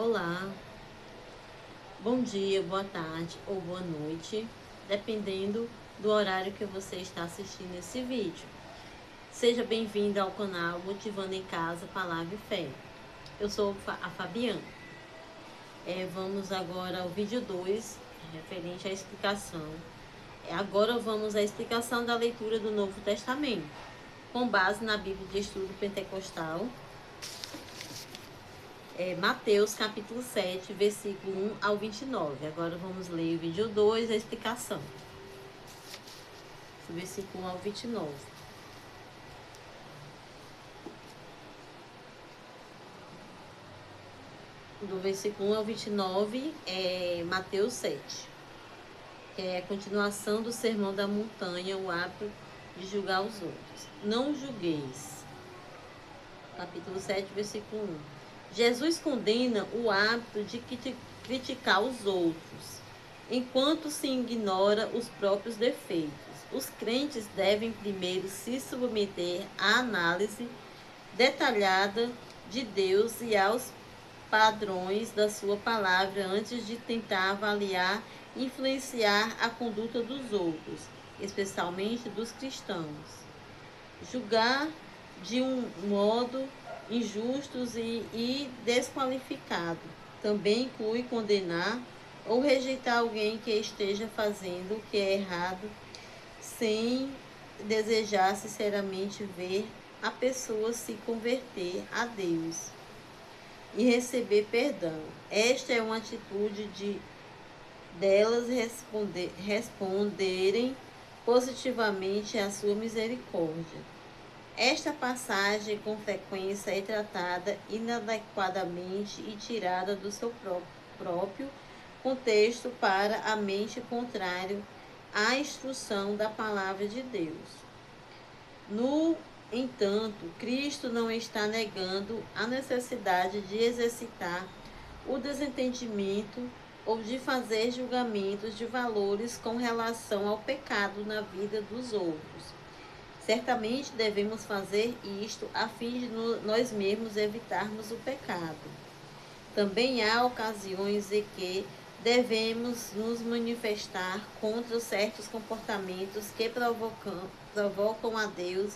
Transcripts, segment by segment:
Olá, bom dia, boa tarde ou boa noite, dependendo do horário que você está assistindo esse vídeo. Seja bem-vindo ao canal Motivando em Casa, Palavra e Fé. Eu sou a Fabiana. Vamos agora ao vídeo 2, referente à explicação. Agora vamos à explicação da leitura do Novo Testamento, com base na Bíblia de Estudo Pentecostal, Mateus capítulo 7, versículo 1 ao 29. Agora vamos ler o vídeo 2, a explicação. Do versículo 1 ao 29. Do versículo 1 ao 29 é Mateus 7. Que é a continuação do Sermão da Montanha, o hábito de julgar os outros. Não julgueis. Capítulo 7, versículo 1. Jesus condena o hábito de criticar os outros, enquanto se ignora os próprios defeitos. Os crentes devem primeiro se submeter à análise detalhada de Deus e aos padrões da sua palavra antes de tentar avaliar e influenciar a conduta dos outros, especialmente dos cristãos. Julgar de um modo injustos e desqualificado também inclui condenar ou rejeitar alguém que esteja fazendo o que é errado sem desejar sinceramente ver a pessoa se converter a Deus e receber perdão. Esta é uma atitude delas responderem positivamente à sua misericórdia. Esta passagem com frequência é tratada inadequadamente e tirada do seu próprio contexto para a mente contrário à instrução da palavra de Deus. No entanto, Cristo não está negando a necessidade de exercitar o desentendimento ou de fazer julgamentos de valores com relação ao pecado na vida dos outros. Certamente devemos fazer isto a fim de nós mesmos evitarmos o pecado. Também há ocasiões em que devemos nos manifestar contra certos comportamentos que provocam a Deus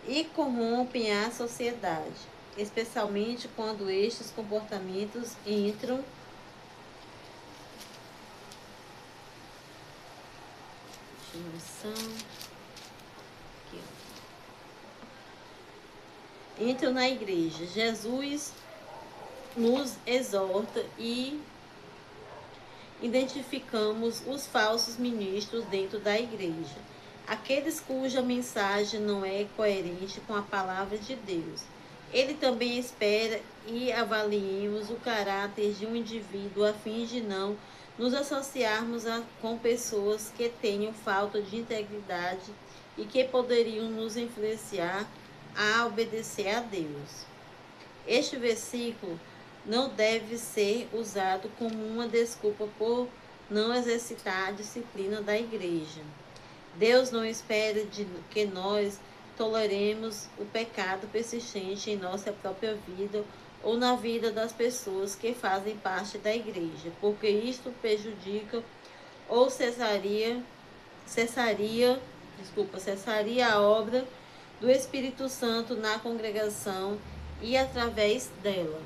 e corrompem a sociedade, especialmente quando estes comportamentos entram na igreja. Jesus nos exorta e identificamos os falsos ministros dentro da igreja, aqueles cuja mensagem não é coerente com a palavra de Deus. Ele também espera e avaliemos o caráter de um indivíduo a fim de não nos associarmos com pessoas que tenham falta de integridade e que poderiam nos influenciar a obedecer a Deus. Este versículo não deve ser usado como uma desculpa por não exercitar a disciplina da igreja. Deus não espera que nós toleremos o pecado persistente em nossa própria vida ou na vida das pessoas que fazem parte da igreja, porque isto prejudica ou cessaria a obra do Espírito Santo na congregação e através dela.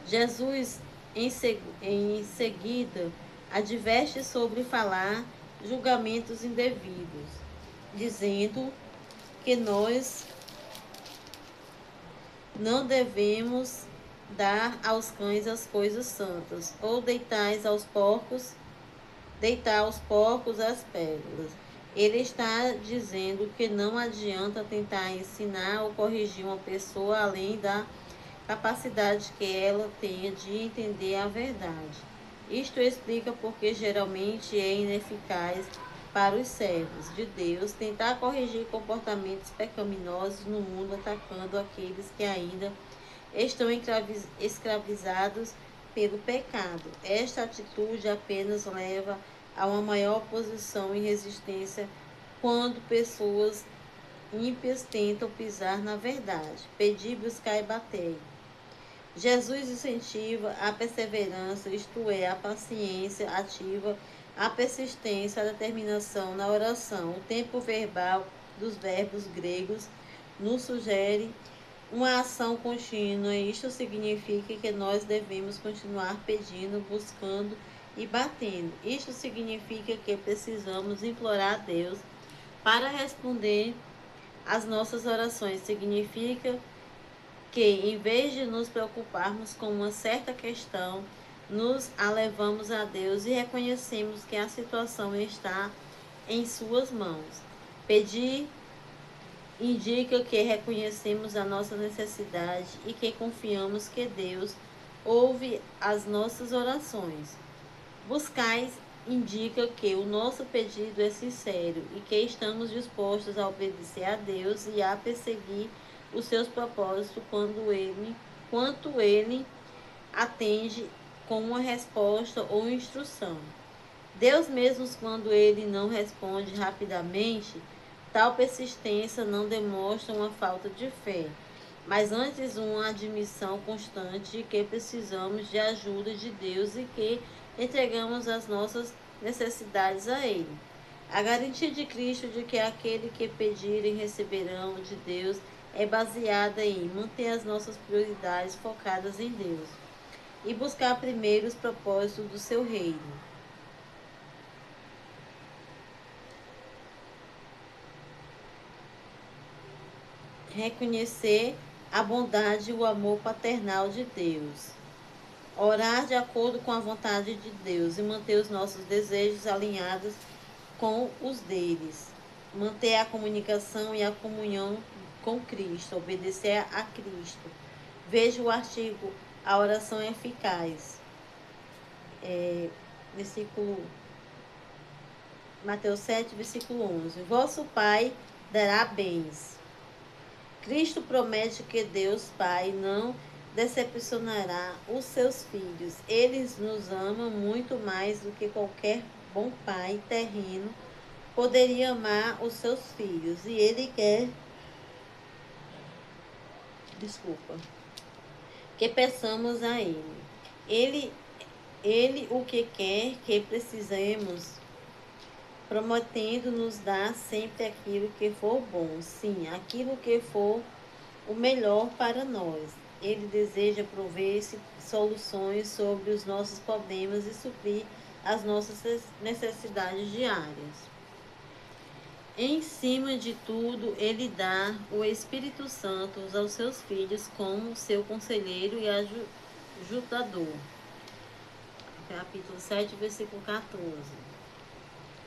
Jesus, em seguida, adverte sobre falar julgamentos indevidos, dizendo que nós não devemos dar aos cães as coisas santas, ou deitar aos porcos as pérolas. Ele está dizendo que não adianta tentar ensinar ou corrigir uma pessoa além da capacidade que ela tenha de entender a verdade. Isto explica porque geralmente é ineficaz para os servos de Deus tentar corrigir comportamentos pecaminosos no mundo, atacando aqueles que ainda estão escravizados pelo pecado. Esta atitude apenas leva a uma maior oposição e resistência quando pessoas ímpias tentam pisar na verdade. Pedi, buscar e batei. Jesus incentiva a perseverança, isto é, a paciência ativa, a persistência, a determinação na oração. O tempo verbal dos verbos gregos nos sugere uma ação contínua. Isto significa que nós devemos continuar pedindo, buscando e batendo. Isto significa que precisamos implorar a Deus para responder às nossas orações. Significa que, em vez de nos preocuparmos com uma certa questão, nos alevamos a Deus e reconhecemos que a situação está em suas mãos. Pedir indica que reconhecemos a nossa necessidade e que confiamos que Deus ouve as nossas orações. Buscais indica que o nosso pedido é sincero e que estamos dispostos a obedecer a Deus e a perseguir os seus propósitos quanto ele atende com uma resposta ou instrução. Deus, mesmo quando ele não responde rapidamente, tal persistência não demonstra uma falta de fé, mas antes uma admissão constante de que precisamos de ajuda de Deus e que entregamos as nossas necessidades a Ele. A garantia de Cristo de que aquele que pedirem receberão de Deus é baseada em manter as nossas prioridades focadas em Deus e buscar primeiro os propósitos do seu reino. Reconhecer a bondade e o amor paternal de Deus. Orar de acordo com a vontade de Deus e manter os nossos desejos alinhados com os deles. Manter a comunicação e a comunhão com Cristo. Obedecer a Cristo. Veja o artigo A Oração é Eficaz. Versículo Mateus 7, versículo 11. Vosso Pai dará bens. Cristo promete que Deus Pai não decepcionará os seus filhos. Ele nos ama muito mais do que qualquer bom pai terreno poderia amar os seus filhos. E Ele quer, que peçamos a Ele. Ele o que quer que precisemos, prometendo nos dar sempre aquilo que for bom, sim, aquilo que for o melhor para nós. Ele deseja prover soluções sobre os nossos problemas e suprir as nossas necessidades diárias. Em cima de tudo, Ele dá o Espírito Santo aos seus filhos como seu conselheiro e ajudador. Capítulo 7, versículo 14.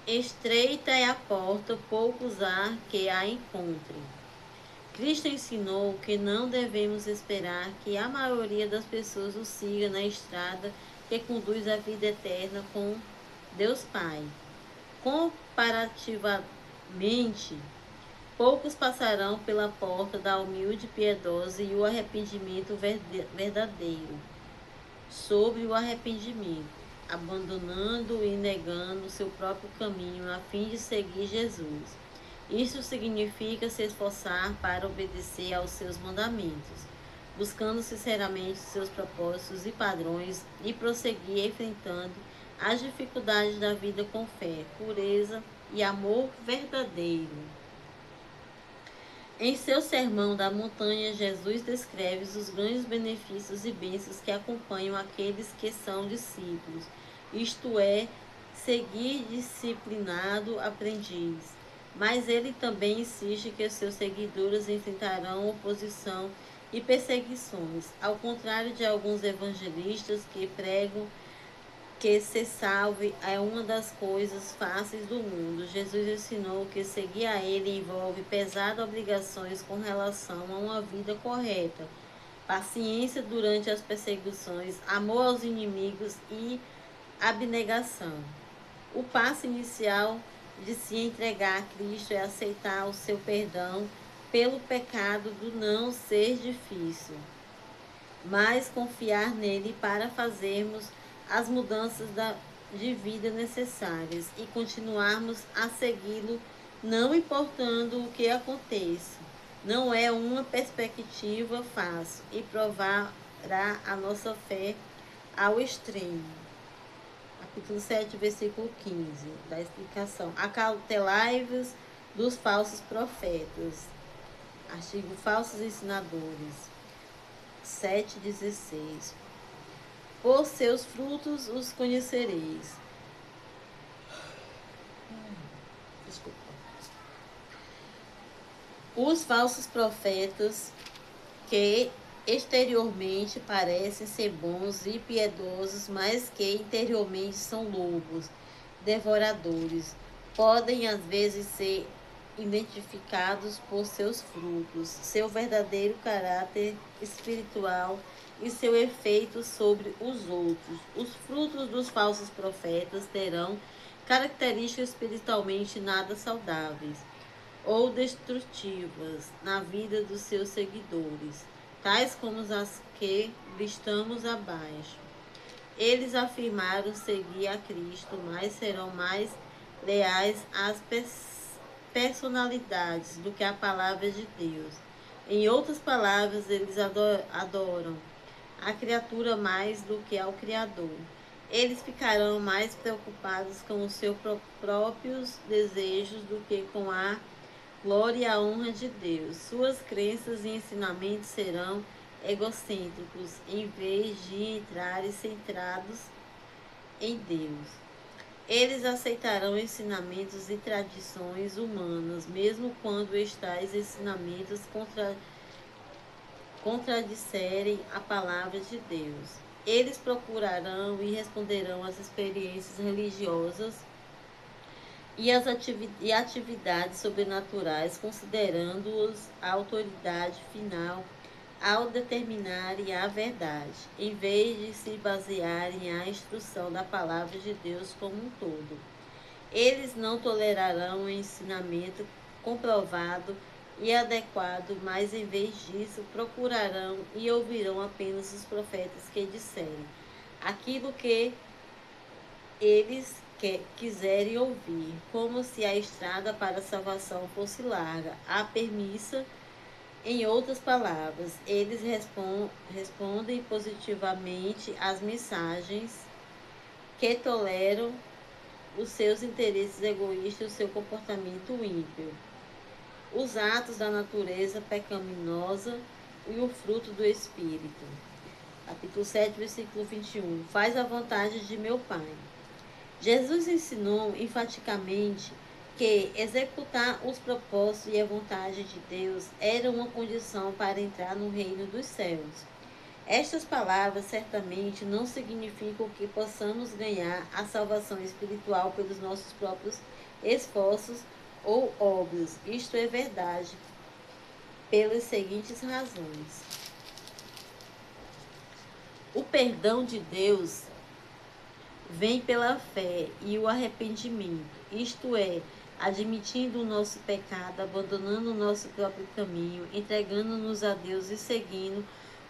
Estreita é a porta, poucos há que a encontrem. Cristo ensinou que não devemos esperar que a maioria das pessoas o siga na estrada que conduz à vida eterna com Deus Pai. Comparativamente, poucos passarão pela porta da humilde, piedosa e o arrependimento verdadeiro. Sobre o arrependimento, abandonando e negando seu próprio caminho a fim de seguir Jesus. Isso significa se esforçar para obedecer aos seus mandamentos, buscando sinceramente seus propósitos e padrões e prosseguir enfrentando as dificuldades da vida com fé, pureza e amor verdadeiro. Em seu sermão da montanha, Jesus descreve os grandes benefícios e bênçãos que acompanham aqueles que são discípulos, isto é, seguir disciplinado aprendiz. Mas ele também insiste que seus seguidores enfrentarão oposição e perseguições, ao contrário de alguns evangelistas que pregam que ser salve é uma das coisas fáceis do mundo. Jesus ensinou que seguir a Ele envolve pesadas obrigações com relação a uma vida correta, paciência durante as perseguições, amor aos inimigos e abnegação. O passo inicial de se entregar a Cristo é aceitar o seu perdão pelo pecado do não ser difícil, mas confiar nele para fazermos as mudanças de vida necessárias e continuarmos a segui-lo, não importando o que aconteça. Não é uma perspectiva fácil e levará a nossa fé ao extremo. Capítulo 7, versículo 15, da explicação. Acautelai-vos dos falsos profetas. Artigo falsos ensinadores. 7,16. Por seus frutos os conhecereis. Desculpa. Os falsos profetas que exteriormente parecem ser bons e piedosos, mas que interiormente são lobos, devoradores, podem às vezes ser identificados por seus frutos, seu verdadeiro caráter espiritual e seu efeito sobre os outros. Os frutos dos falsos profetas terão características espiritualmente nada saudáveis ou destrutivas na vida dos seus seguidores, tais como as que listamos abaixo. Eles afirmaram seguir a Cristo, mas serão mais leais às personalidades do que à palavra de Deus. Em outras palavras, eles adoram a criatura mais do que ao Criador. Eles ficarão mais preocupados com os seus próprios desejos do que com a glória e a honra de Deus. Suas crenças e ensinamentos serão egocêntricos, em vez de entrarem centrados em Deus. Eles aceitarão ensinamentos e tradições humanas, mesmo quando estais ensinamentos contradisserem a palavra de Deus. Eles procurarão e responderão às experiências religiosas e atividades sobrenaturais, considerando-os a autoridade final ao determinarem a verdade, em vez de se basearem na instrução da palavra de Deus como um todo. Eles não tolerarão o ensinamento comprovado e adequado, mas em vez disso procurarão e ouvirão apenas os profetas que disserem aquilo que eles quiserem ouvir, como se a estrada para a salvação fosse larga, a permissa. Em outras palavras, eles respondem positivamente às mensagens que toleram os seus interesses egoístas e o seu comportamento ímpio, os atos da natureza pecaminosa e o fruto do Espírito. Capítulo 7, versículo 21. Faz a vontade de meu Pai. Jesus ensinou enfaticamente que executar os propósitos e a vontade de Deus era uma condição para entrar no reino dos céus. Estas palavras certamente não significam que possamos ganhar a salvação espiritual pelos nossos próprios esforços ou obras. Isto é verdade pelas seguintes razões. O perdão de Deus vem pela fé e o arrependimento, isto é, admitindo o nosso pecado, abandonando o nosso próprio caminho, entregando-nos a Deus e seguindo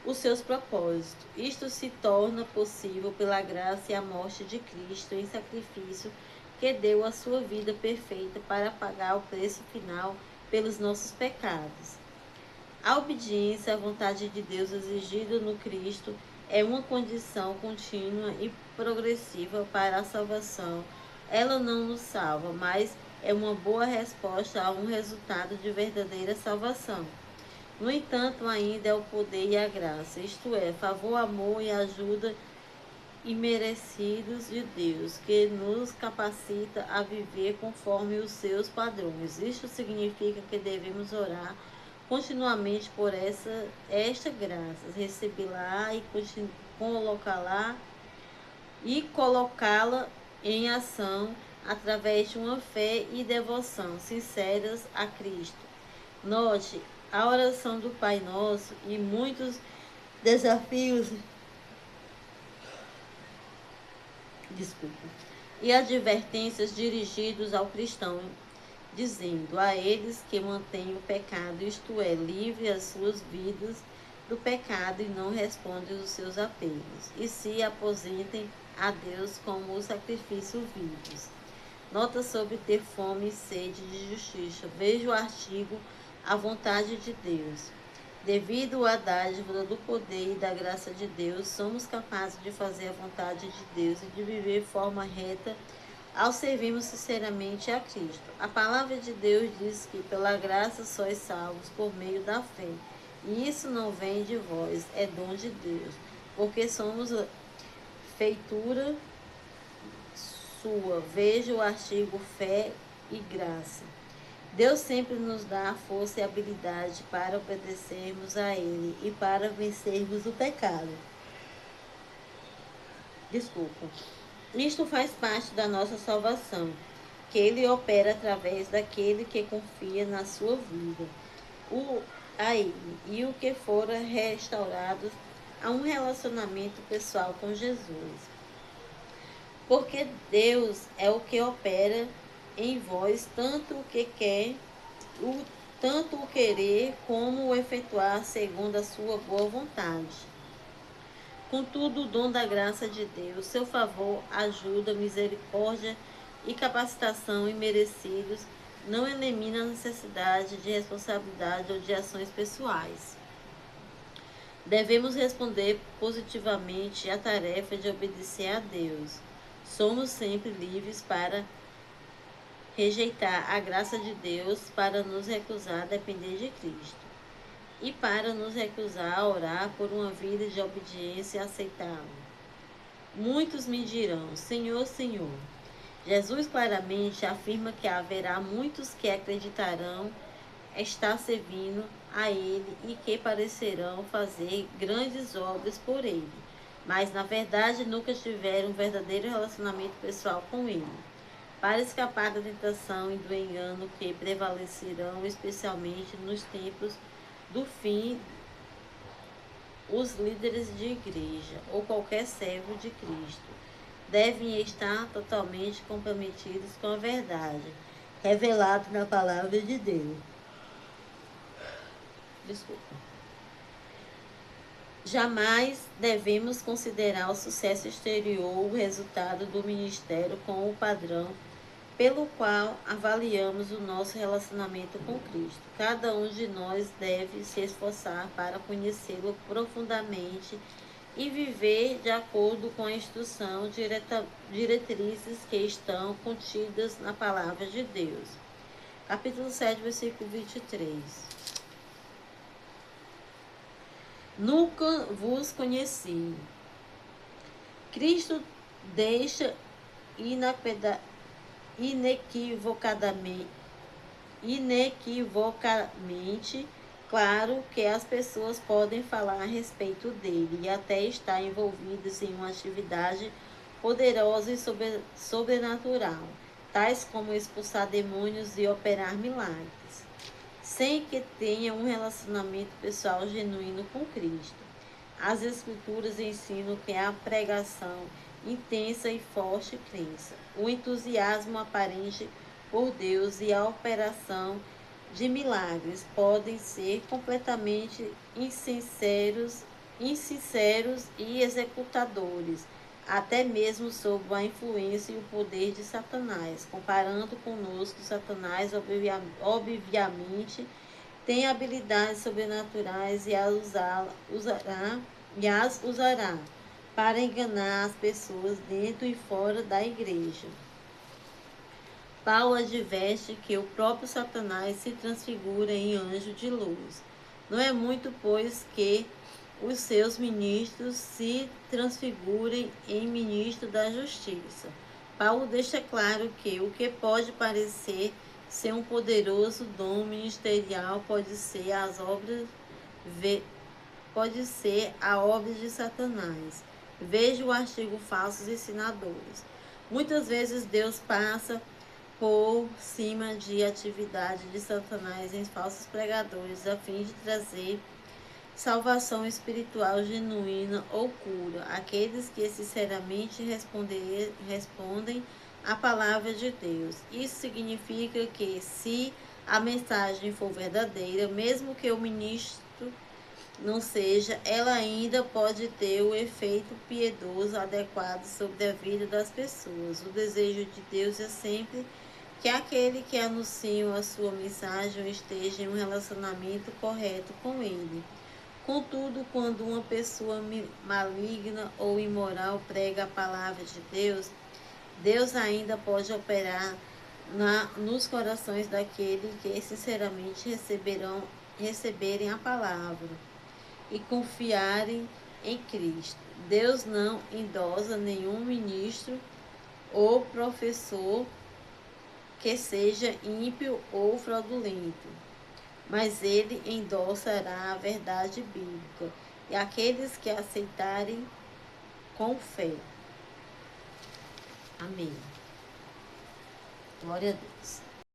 os seus propósitos. Isto se torna possível pela graça e a morte de Cristo em sacrifício, que deu a sua vida perfeita para pagar o preço final pelos nossos pecados. A obediência à vontade de Deus exigida no Cristo é uma condição contínua e progressiva para a salvação. Ela não nos salva, mas é uma boa resposta a um resultado de verdadeira salvação. No entanto, ainda é o poder e a graça, isto é, favor, amor e ajuda imerecidos de Deus, que nos capacita a viver conforme os seus padrões. Isto significa que devemos orar continuamente por esta graça, recebê-la e colocá-la em ação através de uma fé e devoção sinceras a Cristo. Note a oração do Pai Nosso e muitos desafios e advertências dirigidos ao cristão, dizendo a eles que mantêm o pecado, isto é, livre as suas vidas do pecado e não respondem os seus apelos, e se aposentem a Deus como o sacrifício vivos. Nota sobre ter fome e sede de justiça. Veja o artigo A Vontade de Deus. Devido à dádiva do poder e da graça de Deus, somos capazes de fazer a vontade de Deus e de viver de forma reta ao servirmos sinceramente a Cristo. A palavra de Deus diz que pela graça sois salvos por meio da fé. E isso não vem de vós, é dom de Deus, porque somos feitura sua. Veja o artigo fé e graça. Deus sempre nos dá a força e a habilidade para obedecermos a Ele e para vencermos o pecado. Desculpa. Isto faz parte da nossa salvação, que Ele opera através daquele que confia na sua vida, a Ele, e o que fora restaurado a um relacionamento pessoal com Jesus. Porque Deus é o que opera em vós tanto o querer como o efetuar segundo a sua boa vontade. Contudo, o dom da graça de Deus, seu favor, ajuda, misericórdia e capacitação imerecidos não elimina a necessidade de responsabilidade ou de ações pessoais. Devemos responder positivamente à tarefa de obedecer a Deus. Somos sempre livres para rejeitar a graça de Deus, para nos recusar a depender de Cristo e para nos recusar a orar por uma vida de obediência e aceitá-lo. Muitos me dirão, Senhor, Senhor. Jesus claramente afirma que haverá muitos que acreditarão estar servindo a Ele e que parecerão fazer grandes obras por Ele, mas na verdade nunca tiveram um verdadeiro relacionamento pessoal com Ele. Para escapar da tentação e do engano que prevalecerão, especialmente nos tempos do fim, os líderes de igreja ou qualquer servo de Cristo devem estar totalmente comprometidos com a verdade, revelado na palavra de Deus. Desculpa. Jamais devemos considerar o sucesso exterior o resultado do ministério com o padrão pelo qual avaliamos o nosso relacionamento com Cristo. Cada um de nós deve se esforçar para conhecê-lo profundamente e viver de acordo com a instrução, diretrizes que estão contidas na palavra de Deus. Capítulo 7, versículo 23. Nunca vos conheci. Cristo deixa inequivocamente claro que as pessoas podem falar a respeito dele e até estar envolvidas em uma atividade poderosa e sobrenatural, tais como expulsar demônios e operar milagres, sem que tenha um relacionamento pessoal genuíno com Cristo. As Escrituras ensinam que a pregação intensa e forte crença, o entusiasmo aparente por Deus e a operação de milagres podem ser completamente insinceros e executadores, até mesmo sob a influência e o poder de Satanás. Comparando conosco, Satanás obviamente tem habilidades sobrenaturais e as usará para enganar as pessoas dentro e fora da igreja. Paulo adverte que o próprio Satanás se transfigura em anjo de luz. Não é muito, pois, que os seus ministros se transfigurem em ministro da justiça. Paulo deixa claro que o que pode parecer ser um poderoso dom ministerial pode ser a obra de Satanás. Veja o artigo Falsos Ensinadores. Muitas vezes Deus passa por cima de atividade de Satanás em falsos pregadores, a fim de trazer salvação espiritual genuína ou cura àqueles que sinceramente respondem à palavra de Deus. Isso significa que, se a mensagem for verdadeira, mesmo que o ministro não seja, ela ainda pode ter o efeito piedoso adequado sobre a vida das pessoas. O desejo de Deus é sempre que aquele que anuncia a sua mensagem esteja em um relacionamento correto com ele. Contudo, quando uma pessoa maligna ou imoral prega a palavra de Deus, Deus ainda pode operar nos corações daqueles que sinceramente receberem a palavra e confiarem em Cristo. Deus não endossa nenhum ministro ou professor que seja ímpio ou fraudulento, mas ele endossará a verdade bíblica e aqueles que aceitarem com fé. Amém. Glória a Deus.